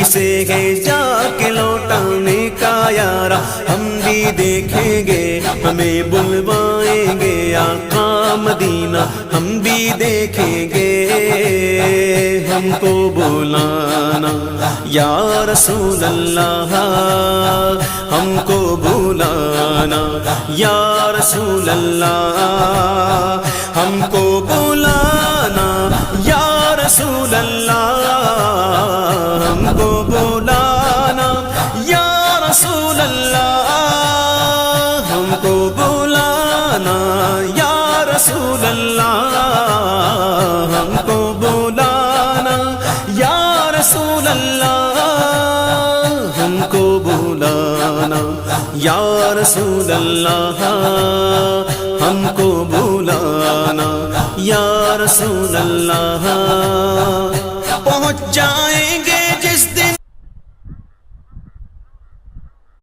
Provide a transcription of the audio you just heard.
سے ہے جا کے لوٹانے کا یارا، ہم بھی دیکھیں گے ہمیں بلوائیں گے آقا مدینہ، ہم بھی دیکھیں گے ہم کو بلانا یا رسول اللہ، ہم کو بلانا یا رسول اللہ، ہم کو بلانا یا رسول اللہ، ہم کو بلانا یا رسول اللہ، ہم کو بلانا یا رسول اللہ، ہم کو بلانا یا رسول اللہ، ہم کو بلانا یا رسول اللہ، ہم کو بلانا یا رسول اللہ۔ پہنچ جائیں